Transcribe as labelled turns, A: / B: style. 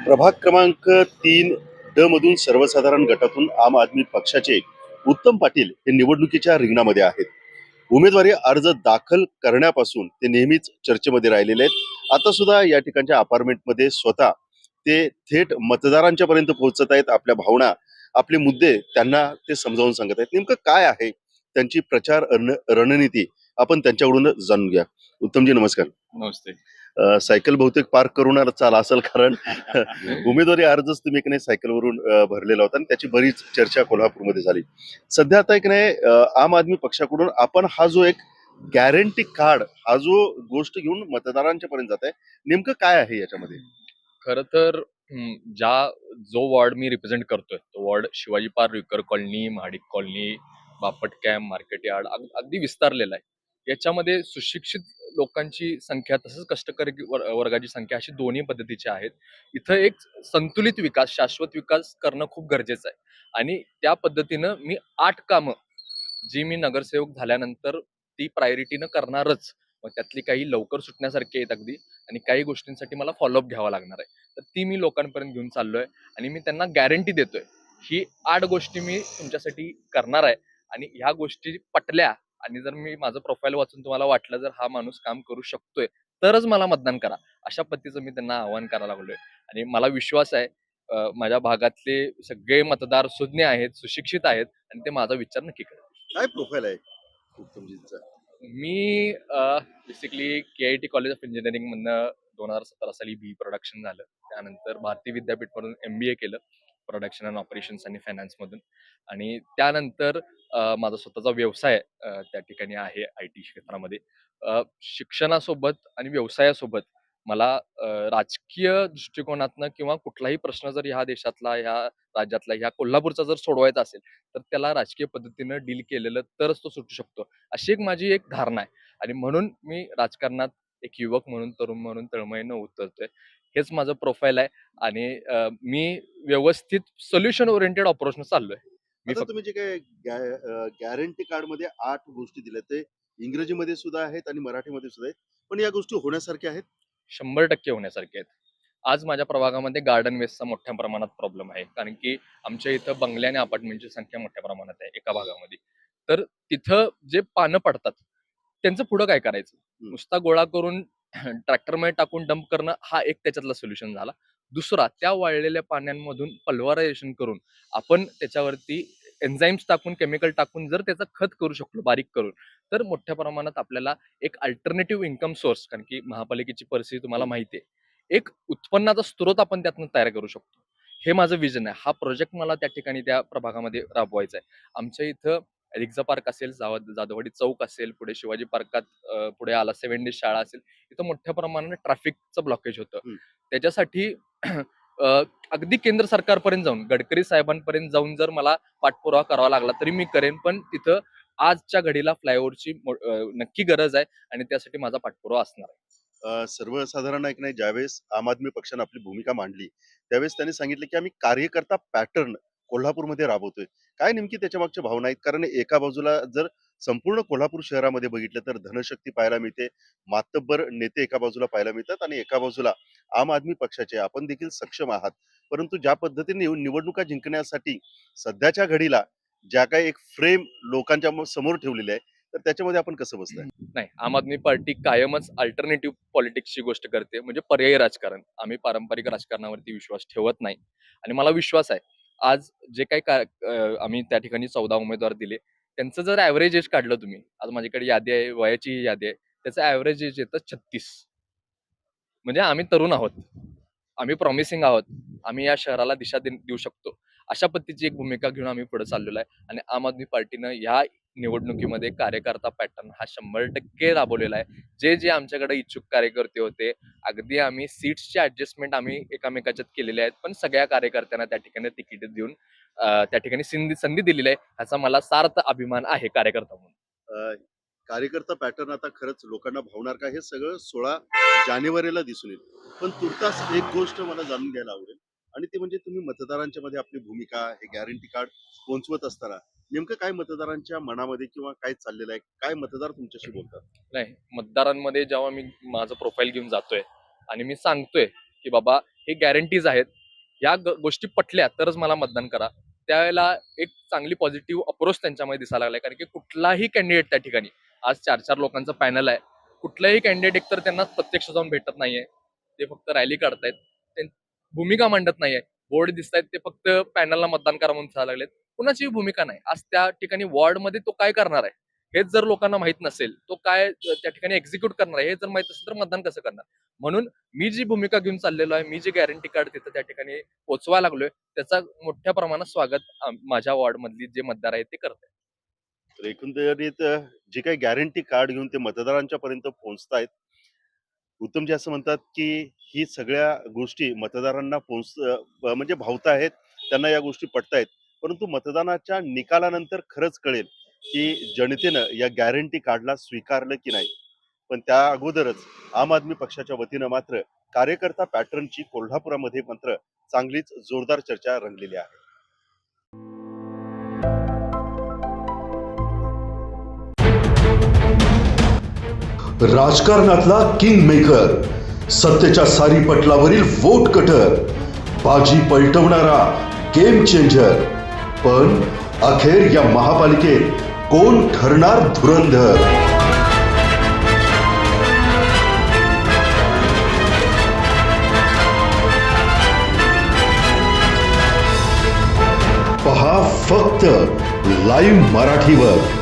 A: प्रभाग क्रमांक 3 मधून सर्वसाधारण गटातून आम आदमी पक्षाचे उत्तम पाटील हे निवडणुकीच्या रिंगणामध्ये आहेत. उमेदवारी अर्ज दाखल करण्यापासून ते नेहमीच चर्चेमध्ये राहिलेले आहेत. आता सुद्धा या ठिकाणच्या अपार्टमेंटमध्ये स्वतः ते थेट मतदारांच्या पर्यंत पोहोचत आहेत. आपल्या भावना, आपले मुद्दे त्यांना ते समजावून सांगत आहेत. नेमकं काय आहे त्यांची प्रचार रणनीती, आपण त्यांच्याकडून जाणून घ्या. उत्तमजी, नमस्कार.
B: नमस्ते.
A: सायकल बहुतेक पार्क करूनच चाला असेल, कारण उमेदवारी अर्जच तुम्ही एक नाही सायकलवरून भरलेला होता आणि त्याची बरीच चर्चा कोल्हापूरमध्ये झाली. सध्या आता एक नाही आम आदमी पक्षाकडून आपण हा जो एक गॅरंटी कार्ड, हा जो गोष्ट घेऊन मतदारांच्या पर्यंत जात आहे, नेमकं काय आहे याच्यामध्ये?
B: खरं तर जो वॉर्ड मी रिप्रेझेंट करतोय तो ward Shivaji park, Ruikar colony, Mahadik colony, Bapat camp, market yard अगदी विस्तारलेला आहे. याच्यामध्ये सुशिक्षित लोकांची संख्या तसंच कष्टकरी वर्गाची संख्या अशी दोन्ही पद्धतीची आहेत. इथं एक संतुलित विकास, शाश्वत विकास करणं खूप गरजेचं आहे आणि त्या पद्धतीनं मी 8 कामं जी मी नगरसेवक झाल्यानंतर ती प्रायोरिटीनं करणारच. मग त्यातली काही लवकर सुटण्यासारखी आहेत अगदी आणि काही गोष्टींसाठी मला फॉलोअप घ्यावा लागणार आहे. तर ती मी लोकांपर्यंत घेऊन चाललोय आणि मी त्यांना गॅरंटी देतोय, ही 8 गोष्टी मी तुमच्यासाठी करणार आहे आणि ह्या गोष्टी पटल्या आणि जर मी माझं प्रोफाईल वाचून तुम्हाला वाटलं जर हा माणूस काम करू शकतोय, तरच मला मतदान करा. अशा पद्धतीचं मी त्यांना आवाहन करायला लागलोय आणि मला विश्वास आहे माझ्या भागातले सगळे मतदार सुज्ञ आहेत, सुशिक्षित आहेत आणि ते माझा विचार नक्की करतील.
A: काय प्रोफाईल आहे उत्तमजींचा?
B: मी basically KIT college of engineering मधनं 2017 साली BE प्रोडक्शन झालं. त्यानंतर भारतीय विद्यापीठमधून MBA केलं प्रोडक्शन अँड ऑपरेशन्स आणि फायनान्स मधून आणि त्यानंतर माझा स्वतःचा व्यवसाय त्या ठिकाणी आहे IT क्षेत्रामध्ये. शिक्षणासोबत आणि व्यवसायासोबत मला राजकीय दृष्टिकोनातनं किंवा कुठलाही प्रश्न जर ह्या देशातला, ह्या राज्यातला, ह्या कोल्हापूरचा जर सोडवायचा असेल, तर त्याला राजकीय पद्धतीनं डील केलेलं तरच तो सुटू शकतो. अशी माझी एक धारणा आहे आणि म्हणून मी राजकारणात एक युवक म्हणून, तरुण म्हणून तळमळीनं उतरतोय. हेच माझं प्रोफाईल आहे आणि मी व्यवस्थित सोल्युशन ओरिएंटेड अप्रोचनं चाललोय. मी
A: आता
B: फक्त
A: तुम्ही जे काही गॅरंटी कार्ड मध्ये 8 गोष्टी दिल्या, ते इंग्रजीमध्ये सुद्धा आहेत आणि मराठीमध्ये सुद्धा आहेत, पण या गोष्टी होण्यासारख्या आहेत?
B: 100% होण्यासारखे आहेत. आज माझ्या प्रभागामध्ये गार्डन वेस्टचा मोठ्या प्रमाणात प्रॉब्लेम आहे. कारण की आमच्या इथं बंगल्या आणि अपार्टमेंटची संख्या मोठ्या प्रमाणात आहे एका भागामध्ये. तर तिथं जे पानं पडतात, त्यांचं पुढं काय करायचं?
A: हं.
B: नुसता गोळा करून ट्रॅक्टरमध्ये टाकून डंप करणं हा एक त्याच्यातला सोल्युशन झाला. दुसरा, त्या वाळलेल्या पाण्यांमधून पल्व्हरायझेशन करून आपण त्याच्यावरती एन्झाईम्स टाकून, केमिकल टाकून जर त्याचं खत करू शकलो बारीक करून, तर मोठ्या प्रमाणात आपल्याला एक अल्टरनेटिव्ह इन्कम सोर्स, कारण की महापालिकेची परिस्थिती तुम्हाला माहिती आहे. एक उत्पन्नाचा स्रोत आपण त्यातनं तयार करू शकतो. हे माझं विजन आहे. हा प्रोजेक्ट मला त्या ठिकाणी त्या प्रभागामध्ये राबवायचा आहे. आमच्या इथं रिक्षा पार्क असेल, जाधववाडी चौक असेल, पुढे शिवाजी पार्कात पुढे आला 7 डेज शाळा असेल, इथं मोठ्या प्रमाणात ट्रॅफिकचं ब्लॉकेज होतं.
A: हं.
B: त्याच्यासाठी अगदी केंद्र सरकारपर्यंत जाऊन, गडकरी साहेबांपर्यंत जाऊन जर मला पाठपुरावा करावा लागला तरी मी करेन. पण तिथं आजच्या घडीला फ्लायओव्हरची नक्की गरज आहे आणि त्यासाठी माझा पाठपुरावा असणार आहे.
A: सर्वसाधारण एक नाही, ज्यावेळेस आम आदमी पक्षाने आपली भूमिका मांडली, त्यावेळेस त्यांनी सांगितलं की आम्ही कार्यकर्ता पॅटर्न कोल्हापूरमध्ये राबवतोय. काय नेमकी त्याच्या मागच्या भावना आहेत? कारण एका बाजूला जर संपूर्ण कोल्हापूर शहरामध्ये बघितलं तर धनशक्ती पाहायला मिळते, मातब्बर नेते एका बाजूला पाहायला मिळतात आणि एका बाजूला आम आदमी पक्षाचे आपण देखील सक्षम आहात. परंतु ज्या पद्धतीने निवडणुका जिंकण्यासाठी सध्याच्या घडीला ज्या काही एक फ्रेम लोकांच्या समोर ठेवलेली आहे, तर त्याच्यामध्ये आपण कसं बसताय?
B: नाही, आम आदमी पार्टी कायमच अल्टरनेटिव्ह पॉलिटिक्सची गोष्ट करते, म्हणजे पर्यायी राजकारण. आम्ही पारंपरिक राजकारणावरती विश्वास ठेवत नाही आणि मला विश्वास आहे, आज जे काही आम्ही त्या ठिकाणी 14 उमेदवार दिले, त्यांचं जर ॲव्हरेज एज काढलं तुम्ही, आज माझ्याकडे यादी आहे, वयाची यादी आहे, त्याचं ॲव्हरेज एज येतं 36. म्हणजे आम्ही तरुण आहोत. आम्ही प्रॉमिसिंग आहोत. आम्ही या शहराला दिशा देऊ शकतो. अशा पद्धतीची एक भूमिका घेऊन आम्ही पुढे चाललेलो आहे आणि आम आदमी पार्टीनं या निवडणुकीमध्ये कार्यकर्ता पॅटर्न हा 100% राबवलेला आहे. जे आमच्याकडे इच्छुक कार्यकर्ते होते, अगदी आम्ही सीट्सची ॲडजस्टमेंट आम्ही एकमेकाच्यात केलेल्या आहेत. पण सगळ्या कार्यकर्त्यांना त्या ठिकाणी तिकीट देऊन त्या ठिकाणी संधी दिलेली आहे. ह्याचा मला सार्थ अभिमान आहे कार्यकर्ता म्हणून.
A: अ, कार्यकर्ता पॅटर्न आता खरंच लोकांना भावणार का, हे सगळं 16 जानेवारीला दिसून येईल. पण तुर्तास एक गोष्ट मला जाणून घ्यायला आवडेल, आणि ते म्हणजे तुम्ही मतदारांच्या मध्ये आपली भूमिका, हे गॅरंटी कार्ड पोहोचवत असताना नेमकं काय मतदारांच्या मनामध्ये किंवा काय चाललेलं आहे, काय मतदार तुमच्याशी बोलतात?
B: नाही, मतदारांमध्ये जेव्हा मी माझं प्रोफाईल घेऊन जातोय आणि मी सांगतोय, की बाबा हे गॅरंटीज आहेत. या गोष्टी पटल्या तरच मला मतदान करा. त्यावेळेला एक चांगली पॉझिटिव्ह अप्रोच त्यांच्यामध्ये दिसायला लागलाय. कारण की कुठलाही कॅन्डिडेट त्या ठिकाणी आज 4-4 लोकांचं पॅनल आहे. कुठलाही कॅन्डिडेट एकतर त्यांना प्रत्यक्ष जाऊन भेटत नाहीये. ते फक्त रॅली काढतायत. भूमिका मांडत नाहीये. बोर्ड दिसतायत ते फक्त पॅनलला मतदान करा म्हणून सांगायला लागलेत. कुणाची भूमिका नाही. आज त्या ठिकाणी वॉर्डमध्ये तो काय करणार आहे? हेच जर लोकांना माहित नसेल, तो काय त्या ठिकाणी एक्झिक्यूट करणार आहे, हे जर माहित असेल तर मतदान कसं करणार? म्हणून मी जी भूमिका घेऊन चाललेलो आहे, मी जे गॅरंटी कार्ड तिथं त्या ठिकाणी पोहोचवायला लागलोय, त्याचा मोठ्या प्रमाणात स्वागत माझ्या वॉर्डमधली जे मतदार आहेत ते करत आहेत.
A: तर एकंदरीत जे काही गॅरंटी कार्ड घेऊन ते मतदारांच्या पर्यंत पोहोचतायत. उत्तमजी असं म्हणतात, की ही सगळ्या गोष्टी मतदारांना म्हणजे भावताहेत. त्यांना या गोष्टी पटतायत. परंतु मतदानाच्या निकालानंतर खरंच कळेल, की जनतेनं या गॅरंटी कार्डला स्वीकारलं की नाही. पण त्या अगोदरच आम आदमी पक्षाच्या वतीनं मात्र कार्यकर्ता पॅटर्नची कोल्हापुरामध्ये मात्र चांगलीच जोरदार चर्चा रंगलेली आहे.
C: राजकारणातला किंग मेकर, सत्तेच्या सारी पटलावरील वोट कटर, बाजी पलटवणारा गेम चेंजर. पण अखेर या महापालिकेत कोण ठरणार धुरंधर? पहा फक्त लाईव्ह मराठीवर.